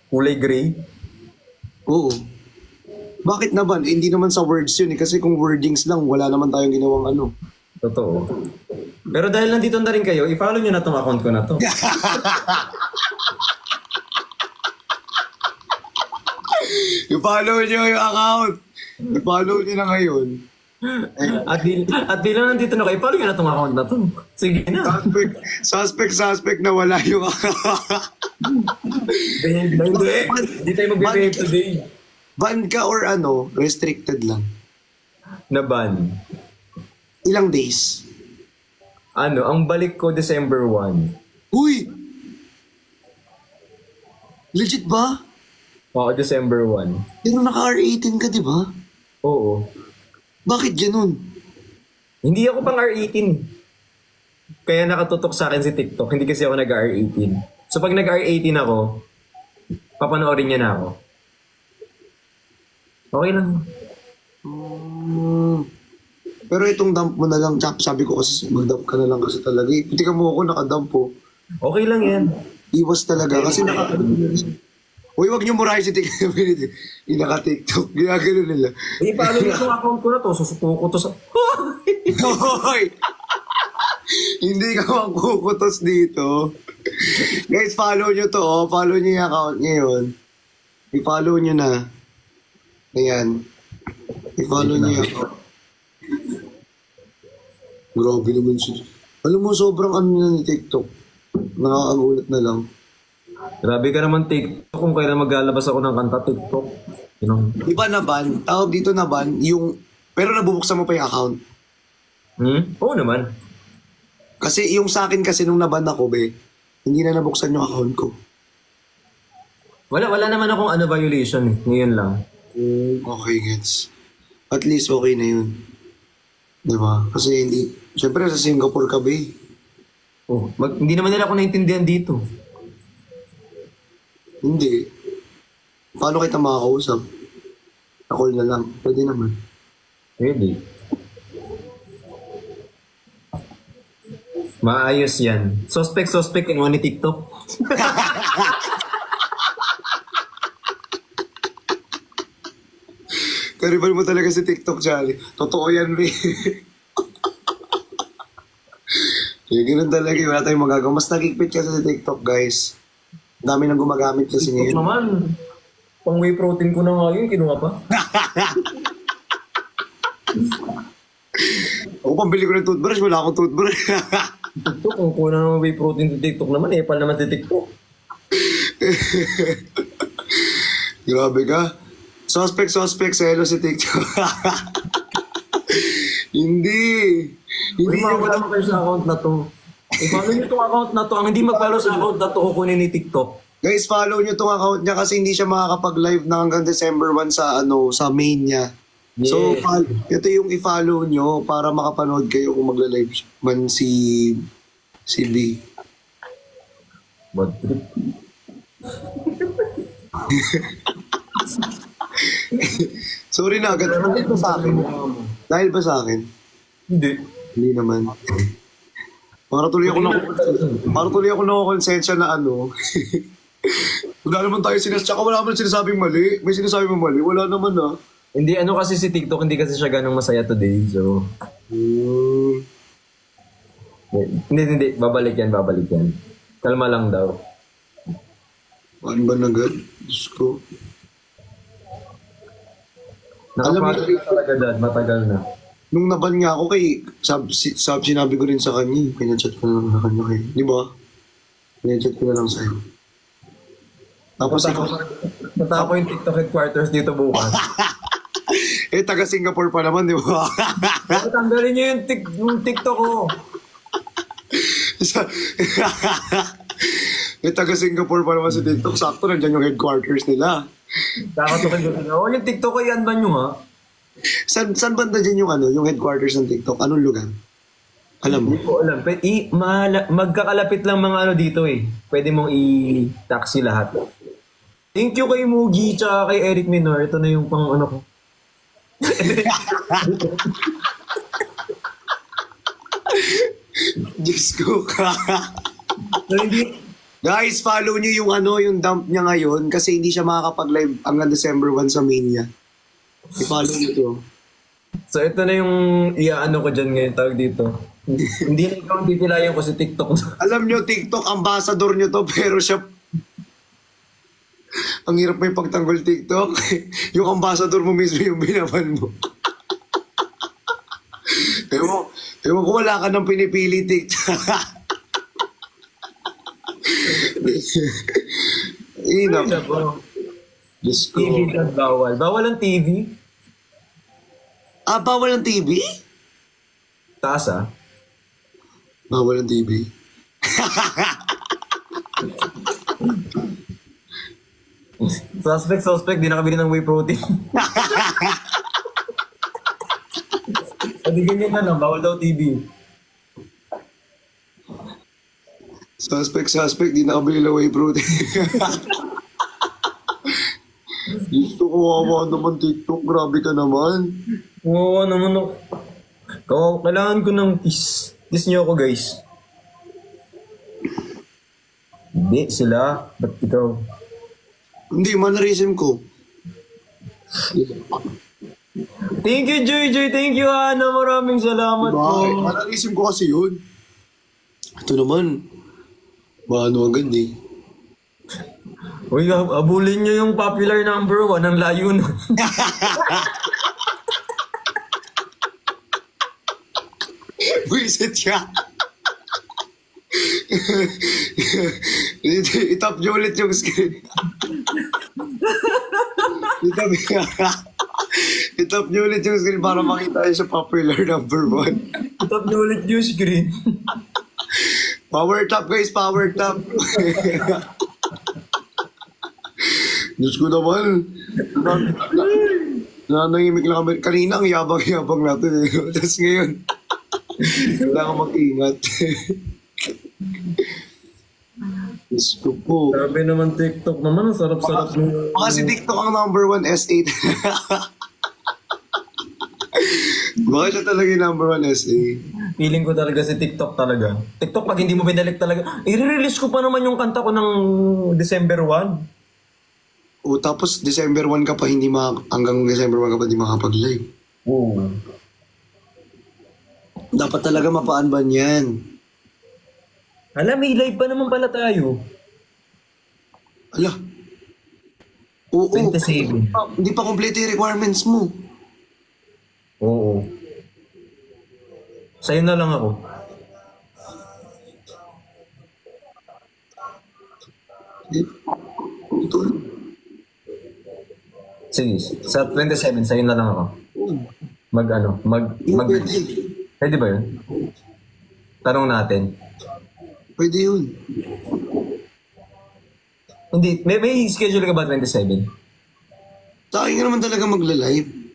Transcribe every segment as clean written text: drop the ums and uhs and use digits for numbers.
Kulay gray. Oo. Bakit naman? Eh, hindi naman sa words yun eh. Kasi kung wordings lang, wala naman tayong ginawang ano. Totoo. Pero dahil nandito na rin kayo, i-follow nyo na tong account ko na to. I-follow nyo yung account. I-follow nyo na ngayon. At di lang nandito na kayo, i-follow nyo na tong account na to. Sige na. Suspect na wala yung account. Hindi tayo mag-behave today. Ban ka or ano, restricted lang? Na ban. Ilang days? Ano, ang balik ko December 1. Uy! Legit ba? Oo, December 1. Pero naka-R18 ka, di ba? Oo. Bakit ganun? Hindi ako pang R18. Kaya nakatutok sa akin si TikTok. Hindi kasi ako nag-R18. So pag nag-R18 ako, papanoorin niya na ako. Okay lang. Pero itong dump mo na lang, Chap, sabi ko kasi mag-dump ka na lang kasi talaga. Hindi ka mo ako nakadump po. Okay lang yan. Iwas talaga kasi Uy, wag niyo murahin si TikTok. Yung naka-TikTok. Ginagano nila. I-follow niyo itong account ko na to. Susuko ko to sa... Hoy! Hindi ka magkukutos dito. Guys, follow nyo to. Oh. Follow nyo yung account ngayon. I-follow nyo na. Ayan. I-follow nyo yung account. Grabe naman siya. Alam mo, sobrang ano na ni TikTok. Nakakagulat na lang. Grabe ka naman TikTok. Kung kailan maglalabas ako ng kanta TikTok. Di ba naban? Tawag dito naban, yung... Pero nabubuksan mo pa yung account. Oo naman. Kasi yung sa akin kasi nung naban ako, be, hindi na nabuksan yung account ko. Wala naman akong ano violation eh. Ngayon lang. Okay, gets. At least okay na yun. Di ba? Kasi hindi... Siyempre sa Singapore ka, be. Oh, hindi naman nila ako naintindihan dito. Hindi. Paano kita makakausap? Call na lang. Pwede naman. Pwede. Maayos yan. Suspect yung ni TikTok. Karibal mo talaga si TikTok, Charlie. Totoo yan, be. Yung ganun talaga. Wala tayong magagawa. Mas nagigpit kasi sa TikTok, guys. Ang dami nang gumagamit kasi TikTok ngayon. naman. Pang whey protein ko na nga yun. Kinuha pa. Ako pambili ko ng toothbrush. Wala akong toothbrush. TikTok, kung kuna naman whey protein sa TikTok naman, epal naman sa TikTok. Grabe ka. Suspect, selo si TikTok. Hindi. Uy, mawala mo kayo sa account na to. I-follow nyo itong account na to. Ang hindi mag-follow sa account na to, kukunin ni TikTok. Guys, follow nyo tong account niya kasi hindi siya makakapag-live na hanggang December 1 sa sa main niya. Yes. So, ito yung i-follow nyo para makapanood kayo kung magla-live man si B. Bad trip. Sorry na agad. Dahil ba sa akin? Dahil ba sa akin? Hindi. Hindi naman. Para tuloy ako nakakonsensya na ano. Wala naman tayo tsaka wala naman sinasabing mali. May sinasabi mo mali. Wala naman ah. Hindi, ano kasi si TikTok, hindi kasi siya ganong masaya today. So, hindi. Babalik yan. Kalma lang daw. Paano ba nagad? Diyos ko. Nakapagod talaga dad, matagal na. Nung naban nga ako sinabi ko rin sa kanya. Pinachat ko na lang sa kanya kayo. Di ba? Pinachat ko na lang sa'yo. Tapos Natako yung TikTok headquarters dito bukas. taga Singapore pa naman, di ba? Tanggalin niyo yung TikTok ko. Taga Singapore pa naman si TikTok. Sakto, nandyan yung headquarters nila. Kakatukin ko. Yung TikTok ko, yan ba nyo ha? Saan banda dyan yung headquarters ng TikTok? Anong lugar? Alam mo? Hindi ko alam. Magkakalapit lang mga dito eh. Pwede mong i-taxi lahat. Thank you kay Mugi tsaka kay Eric Minor. Ito na yung pang ko. Diyos ko ka. So, hindi. Guys, follow nyo yung yung dump niya ngayon kasi hindi siya makakapag-live hanggang December 1 sa main niya. I-follow nyo to. So ito na yung iaano ko dyan ngayon, tawag dito. Hindi na ikaw titilayan ko sa TikTok. Alam nyo, TikTok, ambassador nyo to, pero siya... Ang hirap may pagtanggol TikTok. Yung ambassador mo mismo yung binaban mo. Ewan ko wala ka nang pinipili TikTok. Inap. Diyos ko. TV na bawal. Bawal ang TV? Bawal ang TV? Taas ah. Bawal ang TV. Suspect, di nakabili ng whey protein. Hindi ganyan na lang, bawal daw TV. Suspect, di nakabili ng whey protein. Gusto ko kawawa naman TikTok, grabe ka naman. Oo naman ako. Kailangan ko ng kiss. Kiss niyo ako guys. Hindi sila. Ba't ikaw? Hindi, mannerism ko. Thank you, Joy. Thank you, Ana. Maraming salamat po. Mannerism ko kasi yun. Ito naman. Maano agad eh. Uy, abulin niyo yung popular number 1. Ang layo nun. Buisit siya. Itap nyo ulit yung screen. Itap nyo ulit yung screen para makita niyo sa popular number 1. Itap niyo ulit yung screen. Power tap guys, power tap. Diyos ko naman. Nanangimik lang kami. Kanina ang yabang-yabang natin. Tapos ngayon, kailangan mag-ingat. Diyos ko po. Sabi naman TikTok naman, ang sarap-sarap mo. Baka si TikTok ang number 1 S8. Baka siya talaga yung number 1 S8. Feeling ko talaga si TikTok talaga. TikTok pag hindi mo binalik talaga. I-release ko pa naman yung kanta ko ng December 1. O tapos December 1 ka pa hanggang December 1 ka pa hindi makapag-live. Oo. Dapat talaga mapaan-ban yan. Hala, may live pa naman pala tayo. Ala. Oo. 27. Hindi pa complete yung requirements mo. Oo. Sa'yo na lang ako. Ito. Sige, sa 27, sa'yo na lang ako. Pwede ba yun? Tanong natin. Pwede yun. Hindi, may schedule ka ba 27? Sa akin ka naman talaga magla-live.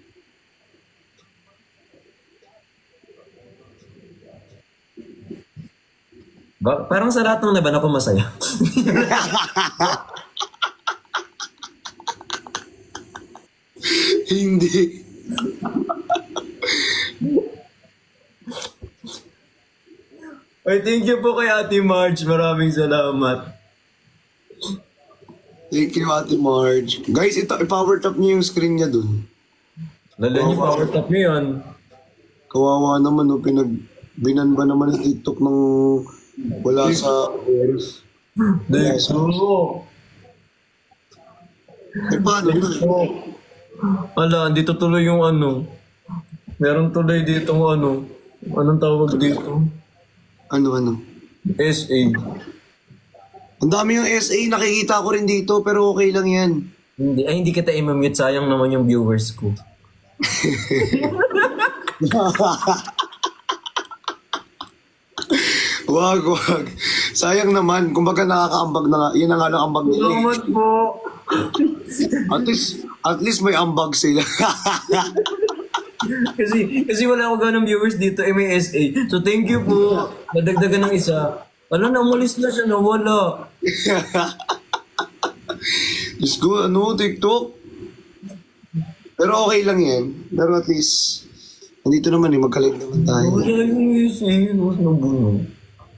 Parang sa lahat ng laban ako masaya. Hindi. Ay, thank you po kay Ate Marge. Maraming salamat. Thank you, Ate Marge. Guys, i-power tap niyo yung screen niya dun. Lala niyo, power tap niyo yan. Kawawa naman, no? Binan ba naman yung TikTok ng wala sa oras. Dexo. Paano na? Ala, dito tuloy yung ano. Meron tuloy dito ano. Anong tawag dito? Ano? SA. Ang dami yung SA, nakikita ko rin dito, pero okay lang yan. Hindi kita i-mute. Sayang naman yung viewers ko. Wag. Sayang naman. Kumbaga nakakaambag na nga. Yun na nga lang ambag nila. Salamat po. At least may ambag sila. kasi wala ako ganong viewers dito. May SA. So thank you po. Nadagdagan ng isa. Wala na, umalis na siya. Nawala. Diyos ko, TikTok? Pero okay lang yan. Pero at least, nandito naman magkalig naman tayo. Wala yung SA.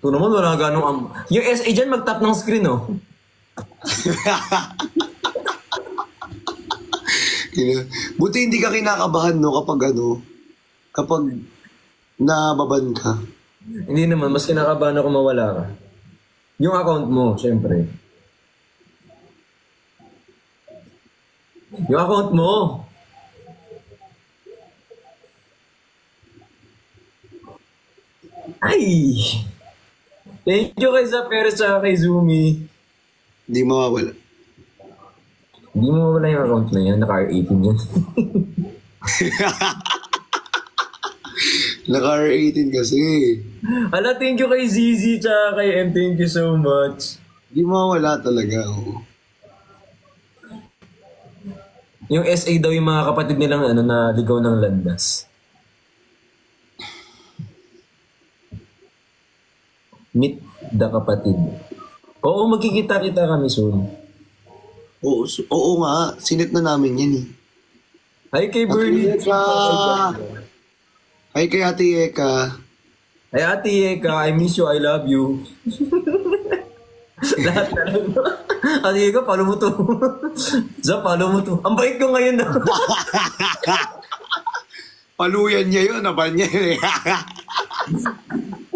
Ito naman, wala ganong yung SA dyan, mag-tap ng screen, oh. Buti hindi ka kinakabahan, no, kapag nababan ka. Hindi naman, mas kinakabahan ako mawala ka. Yung account mo, syempre. Yung account mo. Ay! Thank you kay Zaper sa kay Zumi. Hindi mawawala. Hindi mo mawala yung account na yan, naka-R18 yan. Naka-R18 kasi. Hala, thank you kay ZZ tsaka kay M. Thank you so much. Hindi mawawala talaga. Oh. Yung SA daw yung mga kapatid nilang na ligaw ng landas. Meet the kapatid. Oo, magkikita-kita kami soon. Oo nga, sinit na namin yan eh. Hi kay Bernie. Hi kay Ate Eka. Hi Ate Eka, I miss you, I love you. Lahat na lang. Ate Eka, follow mo to. Zap, follow mo to. Ang bait ko ngayon na. Paluyan niya yun, naban niya eh.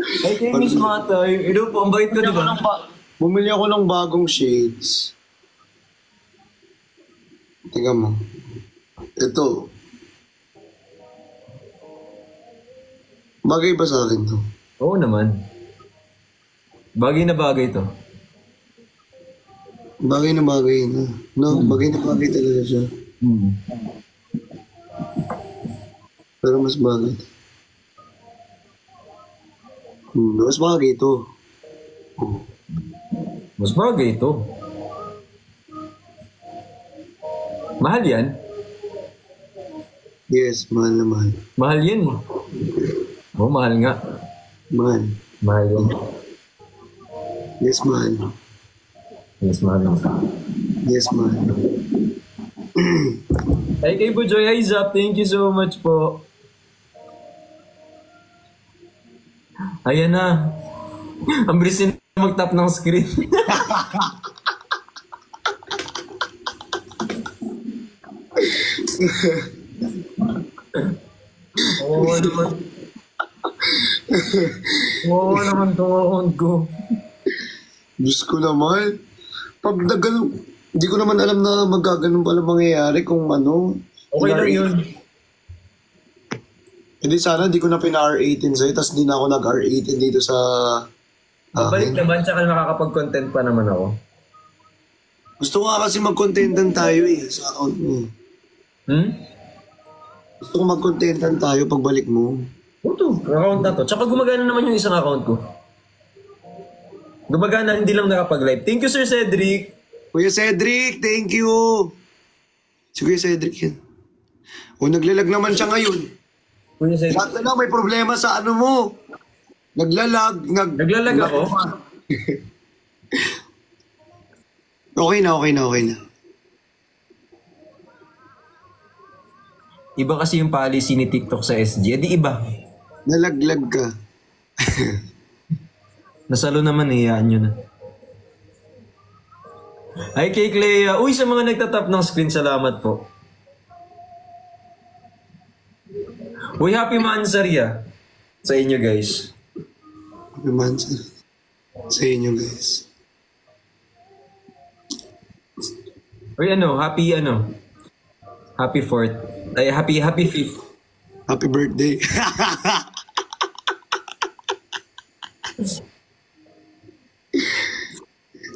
Hi kay Miss Matay. Ito po, ang bait ko, diba? Bumili ako ng bagong shades. Tingnan mo. Ito. Bagay ba sa akin to? Oo naman. Bagay na bagay to. Bagay na bagay na. No, bagay na bagay talaga siya. Pero mas bagay. Mas bagay to. Mas bagay to. Mahal yan? Yes, mahal na mahal. Mahal yan eh. Oo, mahal nga. Mahal. Mahal yan. Yes, mahal. Yes, mahal nga. Yes, mahal. Hi kay Bujoy, hi Zap. Thank you so much po. Ayan na. Ang bilis na mag-tap ng screen. Oo naman. Oo naman itong account ko. Diyos ko naman. Pag nagano, hindi ko naman alam na magkaganon pala mangyayari kung ano. Okay lang yun. Hindi sana hindi ko na pina-R18 sa'yo, tapos hindi na ako nag-R18 dito sa... Babalik naman, tsaka makakapag-content pa naman ako. Gusto ko nga kasi mag-contentan tayo eh, sa account mo. Gusto ko mag-contentan tayo pagbalik mo. Ito, account na to. Tsaka gumagana naman yung isang account ko. Gumagana, hindi lang nakapag-live. Thank you, Sir Cedric. Kuya Cedric, thank you. Si Kuya Cedric yan. O, naglalag naman siya ngayon. Kuya Cedric. Lahat na lang may problema sa ano mo. Naglalag. Naglalag ako? Okay na. Iba kasi yung policy ni TikTok sa SG. Di iba. Nalaglag ka. Nasalo naman eh, yaan nyo na. Hi kay Clea. Uy, sa mga nagtatap ng screen, salamat po. Uy, happy Mansarya sa inyo guys. Happy Mansar. Sa inyo guys. Uy, happy 4th. Ay, happy 5th. Happy birthday.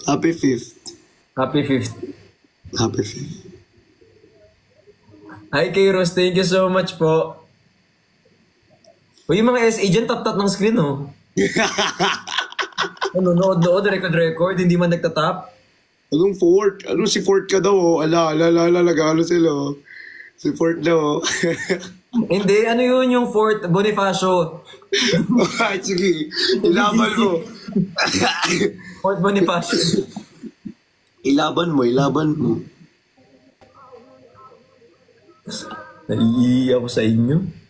Happy 5th. Happy 5th. Happy 5th. Hi kay Rose, thank you so much po. Uy, yung mga SA dyan, tap-tap ng screen, oh. Ano, nood, record, hindi man nagtatap. Anong Fort? Ano si Fort ka daw, oh? Ala, nagano sila, oh. Si Fort daw, oh. Hindi, ano yun yung Fort Bonifacio? Ay, sige. Ilaban mo. Fort Bonifacio. Ilaban mo. Naiiyak ako sa inyo.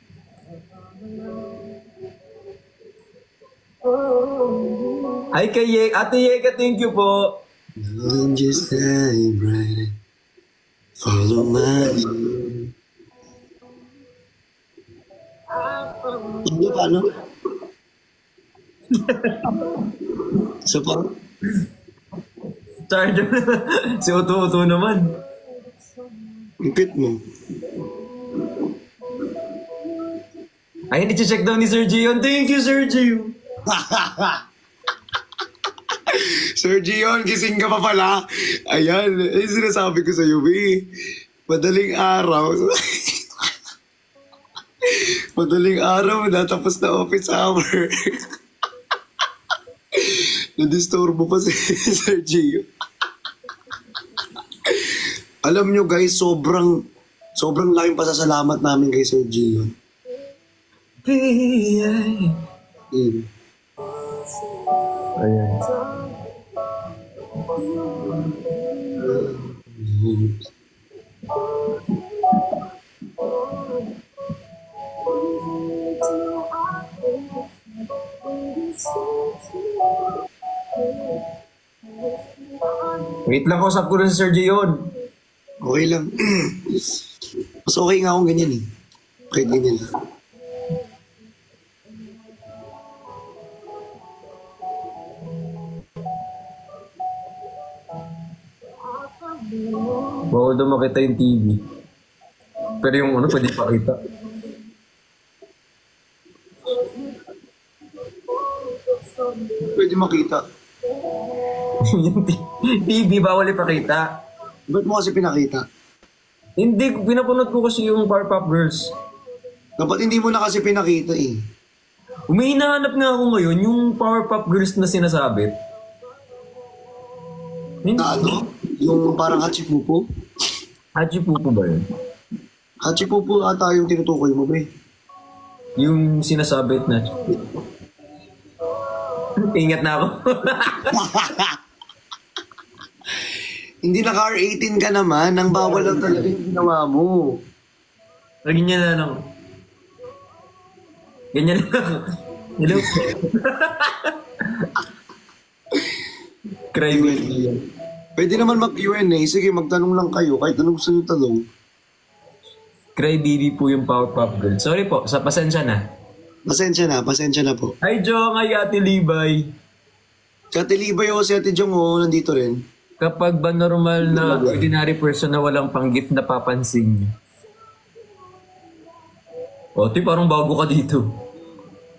Ay, Ate Yeka, thank you po. Don't just dive right in. Follow my lead. Paano? So, parang, Charger. Si Uto-Uto naman. ang cute mo. Ay, hindi check daw ni Sir Gion. Thank you, Sir Gio. Sir Gion, gising ka pa pala. Ayan, sinasabi ko sa iyo, madaling araw. Madaling araw, natapos na office hour. Nadisturbo pa si Sir Gio. Alam nyo guys, sobrang laking pasasalamat namin kay Sir Gio. Ayan. Wait lang, kausap ko rin si Sir Gion. Okay lang. Mas okay nga akong ganyan eh. Kahit ganyan lang. Bawal daw makita yung TV. Pero yung ano, pwede pakita. Pwede makita. Yung TV, bawal ipakita. Ba't mo kasi pinakita? Hindi, pinapanood ko kasi yung Powerpuff Girls. Dapat hindi mo na kasi pinakita eh. Hinahanap nga ako ngayon yung Powerpuff Girls na sinasabi. Na ano? Yung parang Hachipupo? Hachipupo ba yun? Hachipupo ata yung tinutukoy mo, bre. Yung sinasabit na... Ingat na ako. Hindi naka-R18 ka naman. Nang bawal lang talaga yung ginawa mo. Ganyan na lang. Ganyan na lang. Hello? Cry baby. Pwede naman mag-Q&A. Sige, magtanong lang kayo. Kahit anong gusto nyo talong. Cry baby po yung Powerpuff Girl. Sorry po, sa pasensya na. Pasensya na po. Hi Jong, hi Ate Libay. Si Ate Libay o si Ate Jong nandito rin. Kapag ba normal na ordinary person na walang pang-gift na papansin niyo? Ate, parang bago ka dito.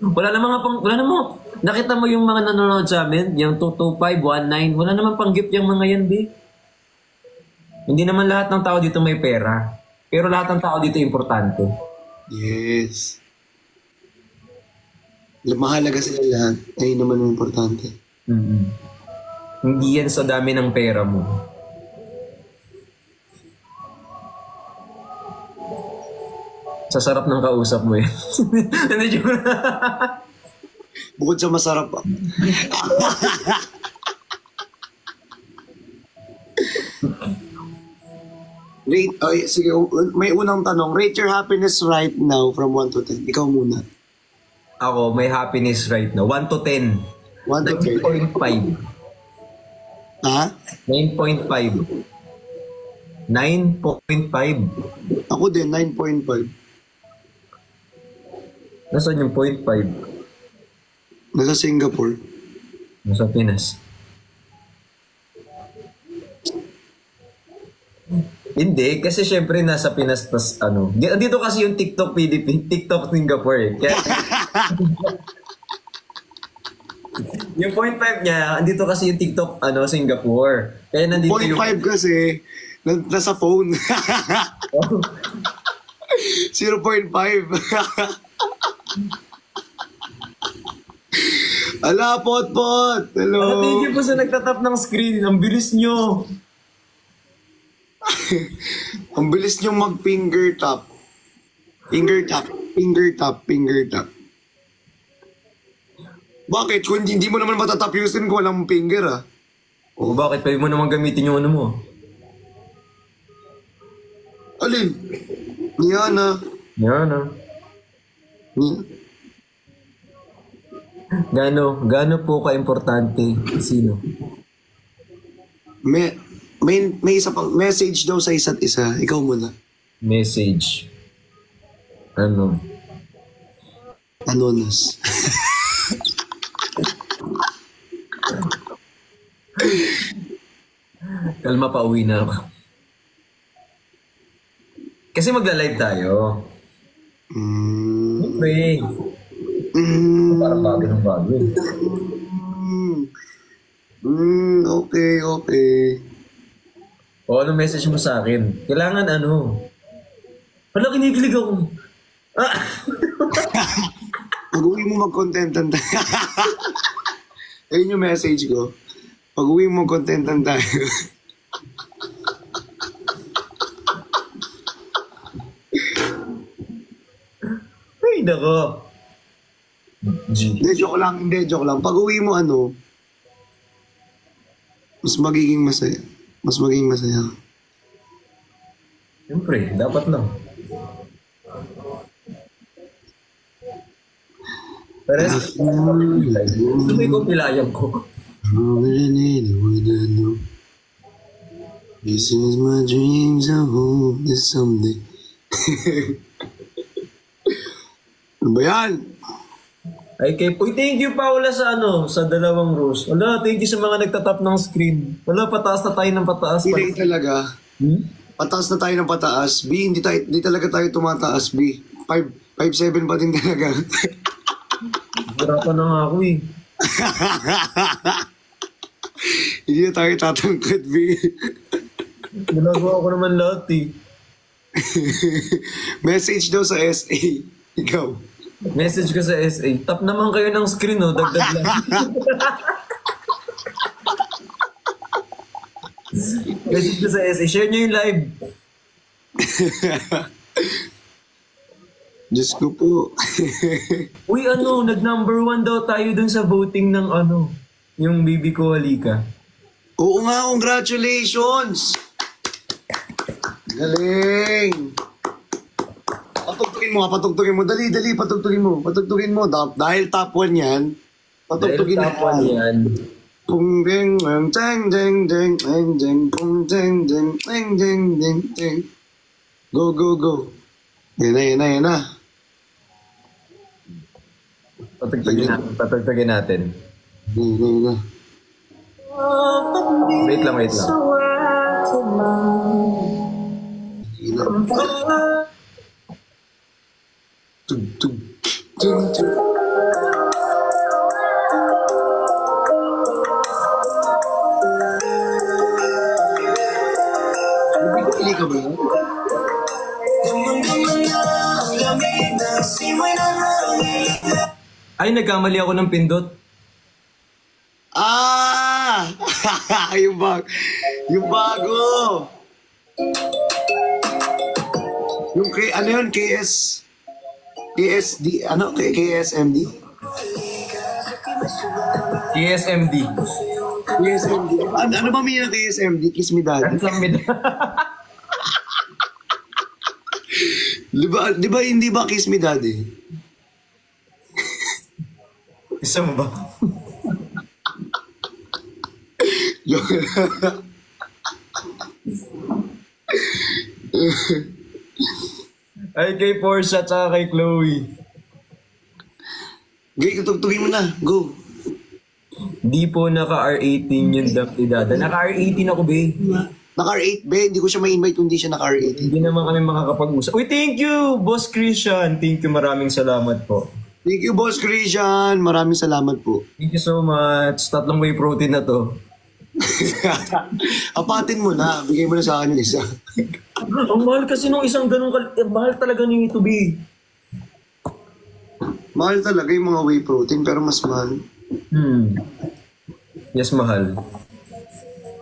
Wala namang, nakita mo yung mga nanonood sa amin? Yung 22519, wala namang pang-gift yung mga yan, di. Hindi naman lahat ng tao dito may pera. Pero lahat ng tao dito importante. Yes. Mahalaga sila lahat. Ayun naman ang importante. Mm-hmm. Hindi yan sa dami ng pera mo. Sa sarap ng kausap mo yan. Hindi joke. Bukod sa masarap pa. Sige, may unang tanong. Rate your happiness right now from 1 to 10. Ikaw muna. Ako, may happiness right now. 1 to 10. 1 to 10. 9.5. Ha? 9.5. 9.5. Ako din, 9.5. Nasaan yung 0.5? Nasa Singapore. Nasa Pinas. Hindi, kasi syempre nasa Pinas tas ano. Dito kasi yung TikTok Philippines, TikTok Singapore eh. Kaya, yung 0.5 niya, andito kasi yung TikTok Singapore. Kaya nandito 0.5 yung... kasi, nasa phone. 0.5. Ala, pot. Hello. Thank you po sa nagtatap ng screen. Ang bilis nyo. Ang bilis nyo mag-finger tap. Finger tap. Bakit? Kung hindi mo naman matatap usin kung walang finger ah. O bakit? Pwede mo naman gamitin yung ano mo. Alin? Niana. Yan ah. Gaano po ka-importante? Sino? May isa pang message daw sa isa't isa. Ikaw muna. Message. Ano? Anonas. Kalma, pauwi na ako. Kasi magla-live tayo. Okay. Parang bago ng bago eh. Okay. O, anong message mo sa akin? Kailangan ano? Wala, kinikilig ako. Pag-uwi mo mag-contentan tayo. Ayun yung message ko. Pag-uwi mo mag-contentan tayo. Ay, nako. G. Hindi, joke lang. Pag-uwi mo mas magiging masaya. Siyempre, dapat lang. Pero gusto mo ikaw pilayang ko. This is my dreams, I hope that someday. Ano ba yan? Ay, uy, thank you, Paula, sa sa 2 rose. Wala, thank you sa mga nagtatap ng screen. Wala, pataas na tayo ng pataas. Hindi talaga. Pataas na tayo ng pataas. B, hindi talaga tayo tumataas, B. 5'7" pa din talaga. Hirapan na nga ako eh. Hindi na tayo tatangkad, B. Ginagawa ko naman lahat eh. Message daw sa SA. Ikaw. Message ko sa SA. Tap naman kayo ng screen, no? Dagdag lang. Message ko sa SA. Share nyo yung live. Diyos ko po. Uy, nag-number 1 daw tayo dun sa voting ng yung baby ko, halika. Oo nga, congratulations! Galing! Patugtugin mo. Dali, patugtugin mo. Dahil top 1 yan, patugtugin Dahil top 1 yan. Pung ding ding ding ding ding ding pung ding ding ding ding ding ding. Go. Yan na. Patugtugin natin. Yan na. Wait lang. Tug. Pili ka ba yun? Ay, nagkamali ako ng pindot. Yung bago. Yung KSD, KSMD? KSMD. KSMD. Ano ba meaning ng KSMD? Kiss me daddy. Di ba hindi ba kiss me daddy? Isa mo ba? Ay, kay Porsche at saka kay Chloe. Gay, tutugtugin mo na. Go. Di po naka-R18 yung Daptidada. Naka-R18 ako, be. Naka-R8, be. Hindi ko siya ma-invite kung di siya naka-R8. Hindi naman kami makakapag-usap. Uy, thank you, Boss Christian. Thank you, maraming salamat po. Thank you, Boss Christian. Maraming salamat po. Thank you so much. 3 whey protein na to. Apatin mo na. Bigay mo na sa akin yung isa. Ang mahal kasi nung isang ganun mahal talaga nung ito, be. Mahal talaga yung mga whey protein, pero mas mahal. Yes, mahal.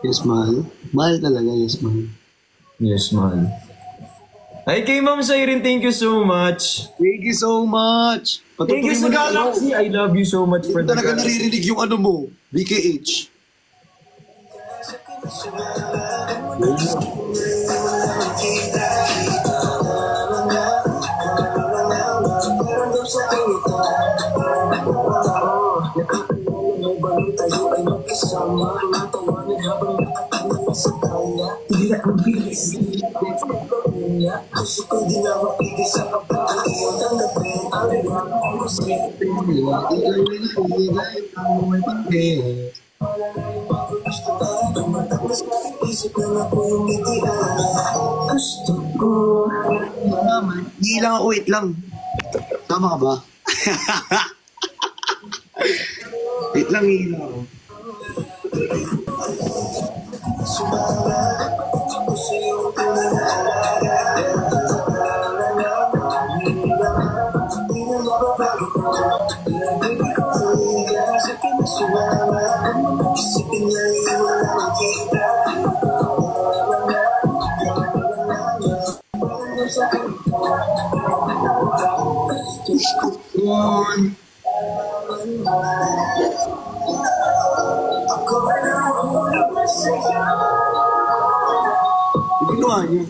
Yes, mahal. Mahal talaga, yes, mahal. Yes, mahal. Ay, kay Ma'am Siren, thank you so much. Thank you so much. Thank you sa Galaxy. I love you so much for the talaga naririnig yung ano mo, BKH. Gusto ko din na mapigil sa kapatid yung tanggapin ang iba. Gusto ka tumatapos isip lang ako yung bitian. Gusto ko hindi lang ako, wait lang. Tama ka ba? Wait lang, hindi lang ako. Ginawa niyo.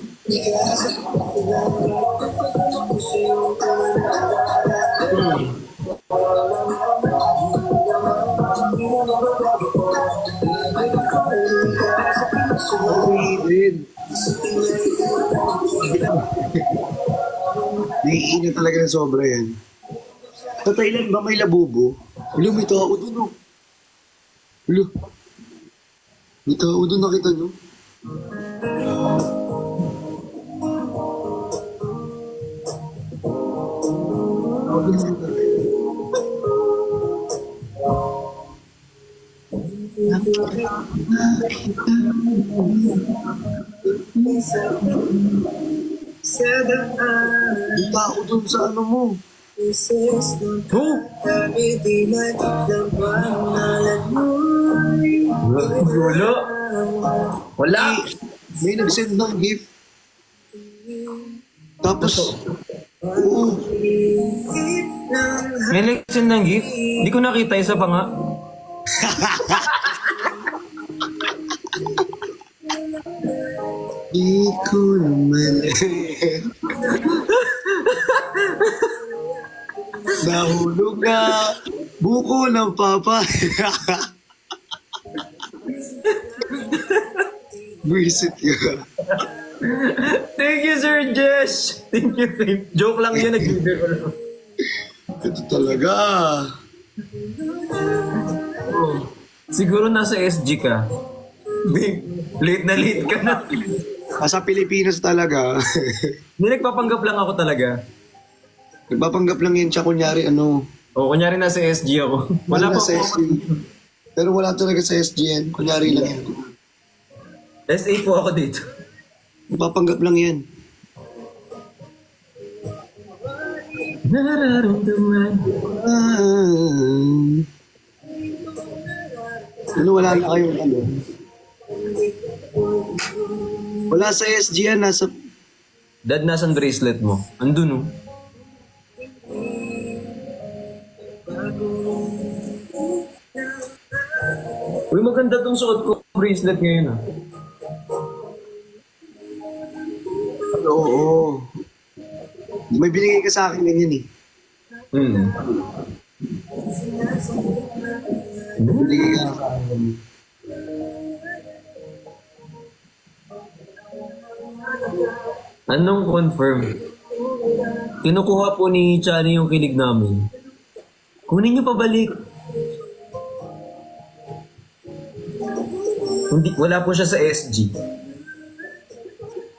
Naiinit talaga ng sobra yan. Sa Thailand ba may labubo? Ulo, may tao doon, oh. Ulo. May tao doon, nakita nyo? May tao doon sa ano mo. Oh! Wala. Wala. May nag-send ng gift. Tapos, oo. May nag-send ng gift? Hindi ko nakita, isa pa nga. Di ko naman nahulog na buko ng papa. Visit ka. Thank you, Sir Jess. Thank you. Joke lang yun, nag-video ko lang. Ito talaga. Oh. Siguro nasa SG ka. Late na late ka na. Sa Pilipinas talaga. Hindi, nagpapanggap lang ako talaga. Nagpapanggap lang yan siya, kunyari ano. O, kunyari nasa SG ako. Wala pa sa po. SG. Pero wala talaga sa SG yan. Kunyari lang yan. SA po ako dito. Nagpapanggap lang yan. Nararamdaman. Ano, wala na kayong ano? Wala sa SG yan, nasa... Dad, nasan bracelet mo? Andun, oh. Uy, maganda tong suot ko bracelet ngayon, ah. Oo. May binigay ka sa akin ganyan eh. Hmm. Binigay ka sa akin. Anong confirm? Kinukuha po ni Chani yung kilig namin. Kunin niyo pabalik. Hindi, wala po siya sa SG.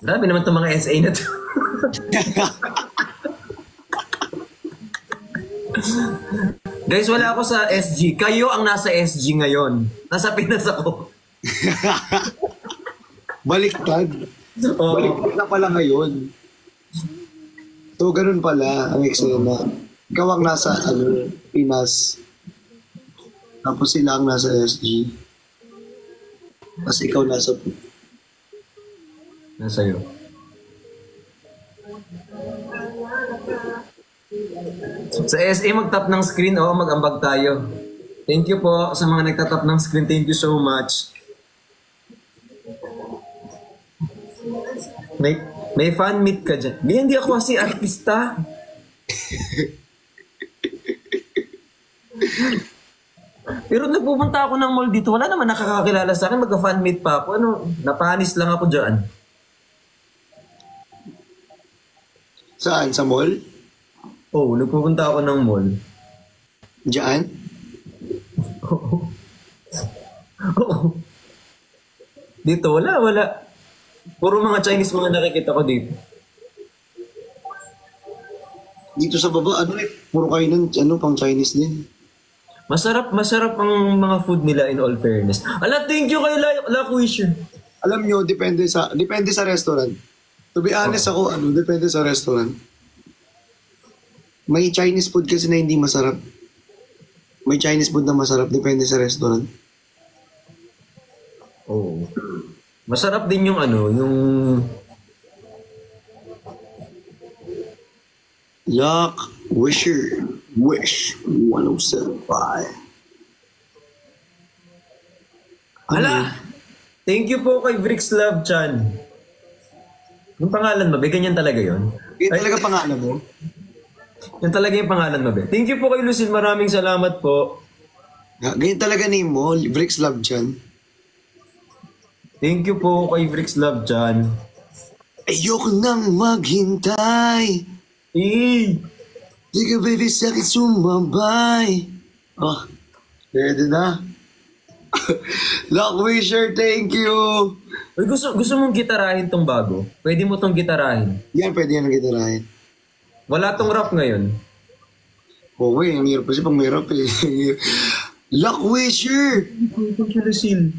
Grabe naman itong mga SA na to. Guys, wala ako sa SG. Kayo ang nasa SG ngayon. Nasa Pinas ako. Baliktad. Oo. Baliktad na pala ngayon. So, ganun pala ang eksena. Ikaw ang nasa Pinas. Tapos sila ang nasa SG. Tapos ikaw nasa... Nasa'yo. Sa SA, mag-tap ng screen. Oo, mag-ambag tayo. Thank you po sa mga nagtatap ng screen. Thank you so much. May fan meet ka dyan. Hindi ako kasi artista. Pero nagpupunta ako ng mall dito. Wala naman nakakakilala sa akin. Magka-fan meet pa ako. Ano, napanis lang ako dyan. Saan? Sa mall? Oh, nagpupunta ako ng mall. Diyan? Oo. Dito, wala. Puro mga Chinese mga nakikita ko dito. Dito sa baba, ano eh, puro kainan, ano, pang Chinese din. Masarap ang mga food nila in all fairness. Ala, thank you kay Laquisher. Alam nyo, depende sa restaurant. To be honest ako, depende sa restaurant. May Chinese food kasi na hindi masarap. May Chinese food na masarap, depende sa restaurant. Oo. Masarap din yung yung Laquisher, Wish 1075. Ala! Thank you po kay Brix Love Chan. Yung pangalan mo, be? Ganyan talaga yun? Yun talaga pangalan mo? Yan talaga yung pangalan mo, be? Thank you po kay Lucille. Maraming salamat po. Ganyan talaga name mo, Bricks Love Chan. Thank you po kay Brix Love Chan. Ayoko nang maghintay. Di ka baby sa akin sumabay. Oh, ready na? Laquisher, thank you. Uy, gusto mong gitarahin tong bago? Pwede mo tong gitarahin. Yan, pwede yan ang gitarahin. Wala tong rap ngayon. Okay, ang hirap kasi pang may rap eh. Laquisher! Thank you, Lucille.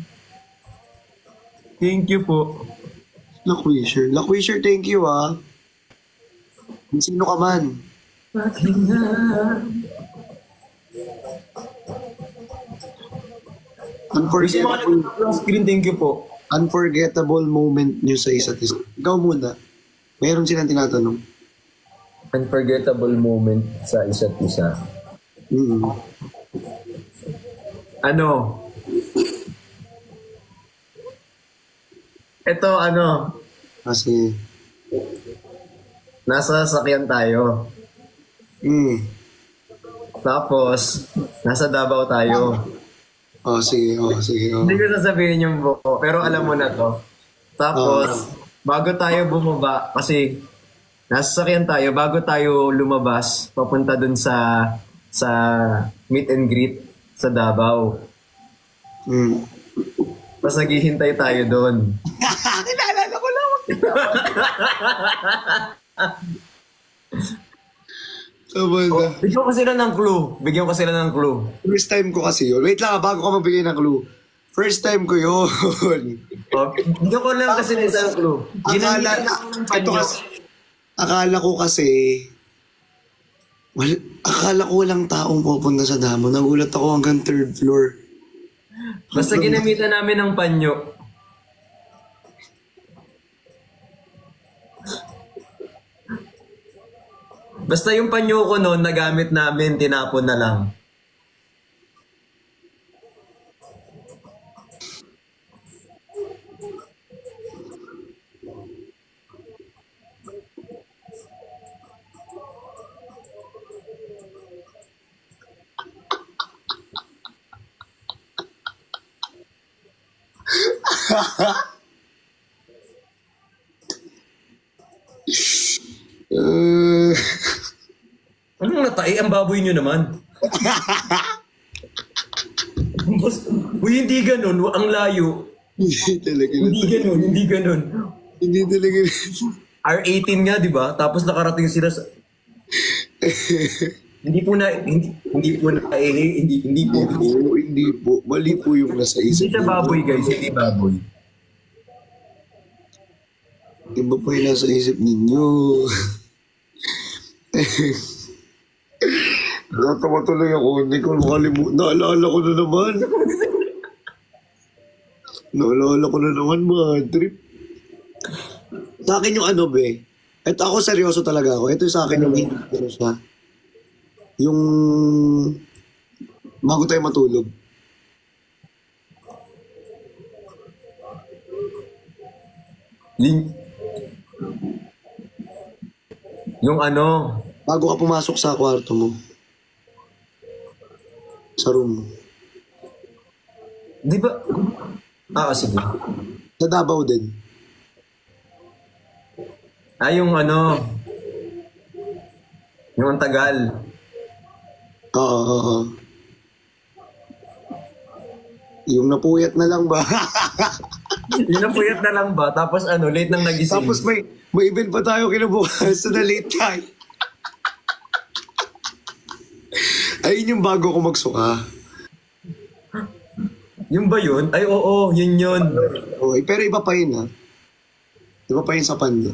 Thank you po. Laquisher, thank you ah. Kung sino ka man. Screen, thank you po. Unforgettable moment nyo sa isa't isa. Ikaw muna. Mayroon silang tinatanong. Unforgettable moment sa isa't isa. Ito, Kasi, nasa sasakyan tayo. Tapos, nasa Davao tayo. sige. Hindi ko sasabihin yung buko, pero alam mo na to. Tapos, bago tayo bumaba, kasi nasa sasakyan tayo, bago tayo lumabas, papunta dun sa meet and greet sa Davao. Tapos naghihintay tayo doon. Kinalala ko lang. Bigyan ko sila ng clue. First time ko kasi yun. Wait lang, bago ka magbigay ng clue. First time ko yun. Bigyan ko lang kasi ng isang clue. Akala ko kasi, akala ko walang taong pupunta sa damo. Nagulat ako hanggang 3rd floor. Basta ginamitan namin ng panyo. Basta yung panyo ko noon, nagamit namin, tinapon na lang. Anong natay? Ang baboy nyo naman. Uy, hindi ganun. Ang layo. Hindi talaga. Hindi ganun. Hindi talaga. R18 nga, di ba? Tapos nakarating sila sa... Hindi po. Mali po yung nasa isip. Hindi siya baboy, guys. Hindi baboy. Iba po yung nasa isip ninyo. Natawa tuloy ako. Hindi ko makalimutan. Naalala ko na naman. Mga trip. Sa akin yung be. Ito ako seryoso talaga ako. Ito sa akin yung hindi ko siya. Yung bago tayo matulog. Yung bago ka pumasok sa kwarto mo. Sa room mo. Di ba? Sige. Sa Davao din. Yung Yung ang tagal. Oo, oo, oo. Yung napuyat na lang ba? Yun ang puyat na lang ba? Tapos ano, late nang nagising. Tapos may event pa tayo kinabukas so na late tayo. Ayun yung bago ko magsuka. Yung ba yun? Ay, oo, yun yun. Okay, pero iba pa yun ha. Iba pa yun sa panda.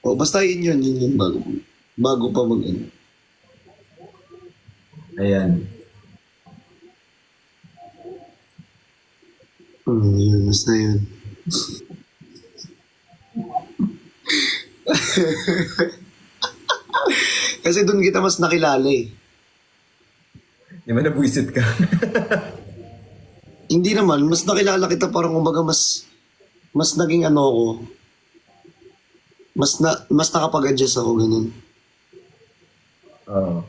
O, basta yun bago. Bago pa mag ano. Ayan. Yun, basta yun. Kasi doon kita mas nakilala eh. Di ba nabwisit ka? Hindi naman, mas nakilala kita parang kumbaga mas naging ano ako. Mas nakapag-adjust ako, ganun. Oo.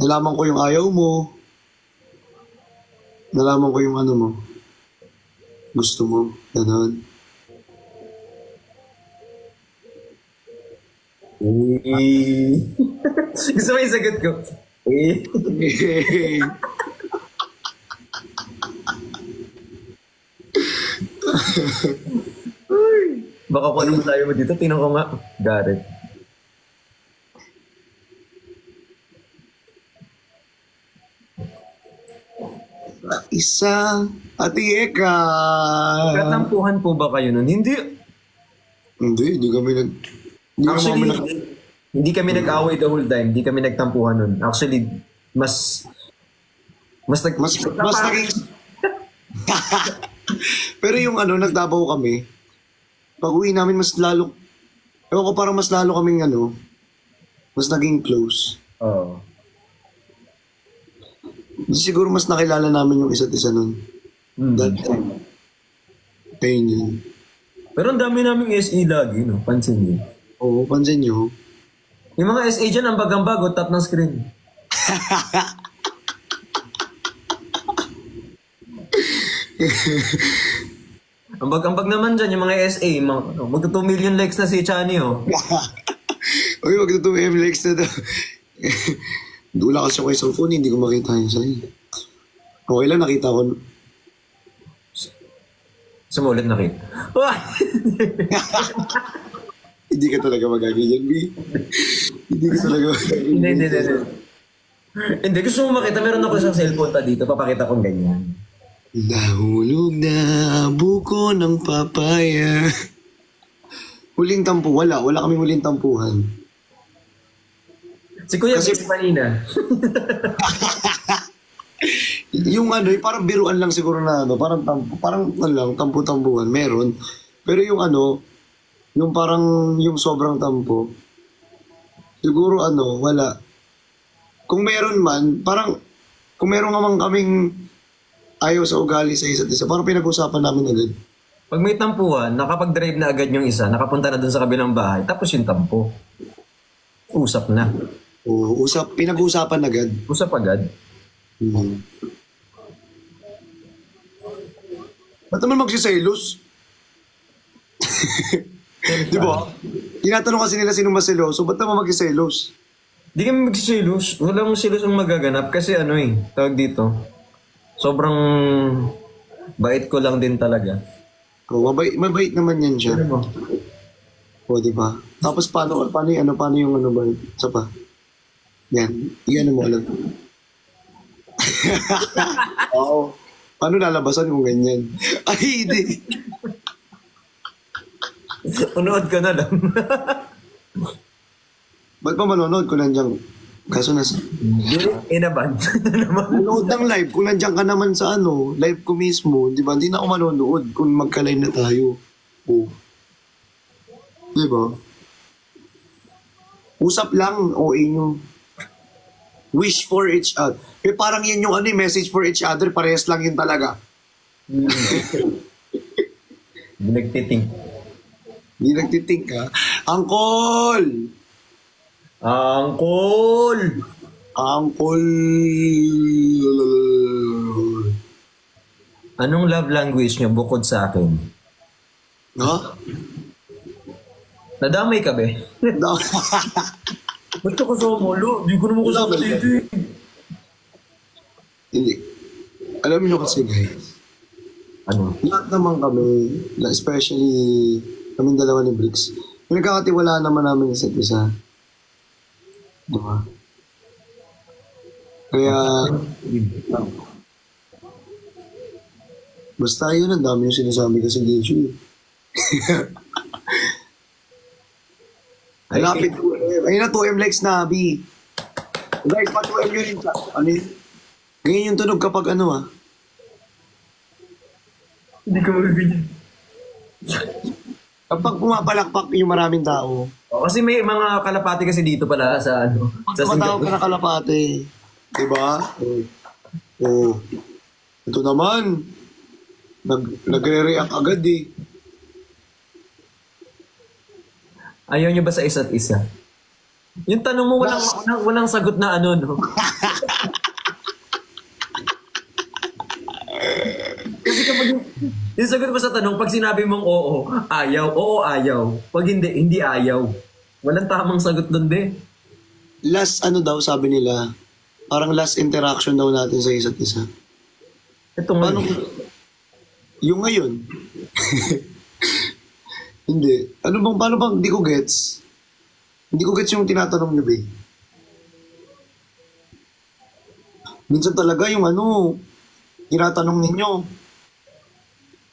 Nalaman ko yung ayaw mo. Nalaman ko yung ano mo. Gusto mo, ganun. Gusto mo yung sagot ko? Baka kung ano tayo mo dito, tinang ko nga. Gareth. Isa, Ate Eka. Katampuhan po ba kayo nun? Hindi. Hindi kami nag... Actually, hindi kami nag-away the whole time. Hindi kami nagtampuhan nun. Actually, mas naging... Pero yung ano, nagdabaw kami. Pag uwi namin, mas lalo... Ewan ko, parang mas lalo kaming ano, mas naging close. Oo. Siguro mas nakilala namin yung isa't isa nun. That time. Ayun yun. Pero ang dami naming SE lagi, no? Pansin niyo. Oo, pansin nyo. Yung mga SE dyan, ang bagang-bago, tap ng screen. Ang bag naman dyan, yung mga SA, magto 2 million likes na si Chani, oh. Uy, magto 2 million likes na daw. Wala kasi ako isang phone, hindi ko makita yun sa'yo. Okay lang, nakita ko. Sumulit na rin. Hindi ka talaga magaganyan, B. Hindi ka talaga magaganyan. Hindi. Hindi, gusto mo makita, meron ako isang cellphone ta dito, papakita kong ganyan. Nahulog na buko ng papaya. Huling tampo, wala kaming huling tampuhan. Si Kuya kasi kanina. Yung ano, yung parang biruan lang siguro na ano, parang ano lang, tampu-tampuhan, meron. Pero yung ano, yung parang yung sobrang tampo, siguro ano, wala. Kung meron man, parang, kung meron naman kaming ayaw sa ugali sa isa't isa, parang pinag-usapan namin agad. Pag may tampuhan, nakapag-drive na agad yung isa, nakapunta na dun sa kabilang bahay, tapos yung tampo. Usap na. Oo, pinag-usapan agad. Usap agad. Ba't naman magsiselos? Di ba? Tinatanong kasi nila sino maseloso, ba't naman magsiselos? Di kami magsiselos. Walang selos ang magaganap kasi ano tawag dito. Sobrang bait ko lang din talaga. Oh, mabait naman yan siya. Ano mo? O, di ba? Tapos paano yung ano ba? Isa pa? Yan. Iyan mo alam. Oo. Paano lalabasan kung ganyan? Ay, hindi. Unood ka na lang. Ba't pa manonood kung nandiyan? Kaso Inaban. manonood ng live kung nandiyan ka naman sa ano, live ko mismo, di ba? Hindi na ako manonood kung magka-live na tayo. Oh. Di ba? Usap lang, OA nyo. Wish for each other. Parang yan yung message for each other, parehas lang yun talaga. Nagtiting. Hindi nagtitink ka. Angkol! Angkol! Angkol! Anong love language niyo bukod sa akin? Ha? Nadamay ka, be. Ba't ka kasama, lo? Di ko naman kasama Nadamay ka. dito, eh. Hindi. Alam niyo kasi guys, Ano? lahat naman kami, especially kaming dalawa ni Bricks, pinagkakatiwalaan naman namin isa't isa. Diba? Kaya, basta yun, ang dami yung sinasabi kasi dito. Malapit 2M. Ayun na, 2M likes na, B. Guys, pa 2M yun yung ano yun? Ganyan yung tunog kapag ano ah. Hindi ka magaganyan. Kapag pumapalakpak yung maraming tao. Oh, kasi may mga kalapati kasi dito pala sa ano. Pag Sa tumatawag ka Singapore. na kalapate. Diba? Oh. Ito naman. Nagre-react agad eh. Ayaw niyo ba sa isa't isa? Yung tanong mo, walang sagot na ano, no? Kasi kapag yung sagot mo sa tanong, pag sinabi mong oo, ayaw. Pag hindi ayaw. Walang tamang sagot doon, be. Last ano daw sabi nila, parang last interaction daw natin sa isa't isa. Ito nga. Paano yung ngayon? Hindi. Paano bang hindi ko gets? Hindi ko gets yung tinatanong niyo, be. Minsan talaga yung tinatanong ninyo.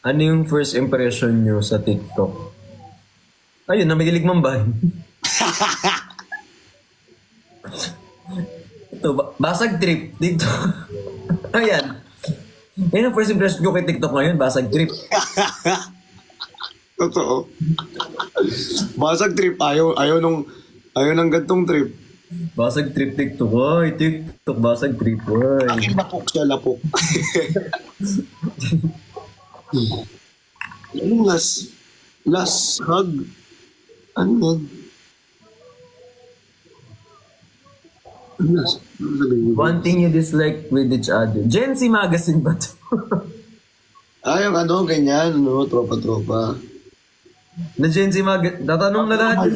Ano yung first impression nyo sa TikTok? Ayun, namigilig man ba? Ito, basag trip. TikTok. Ayan. Yan ang first impression ko kay TikTok ngayon, basag trip. Totoo. Basag trip. Ayaw ng gantong trip. Basag trip TikTok. Ay, TikTok, basag trip. Ay. Akin lapok siya, lapok. Anong last hug? Ano yan? Ano last? Ano sabihin niyo? One thing you dislike with each other. Gen Z magazine ba ito? Yung ganyan, tropa-tropa. Na Gen Z magazine. Tatanong na lahat.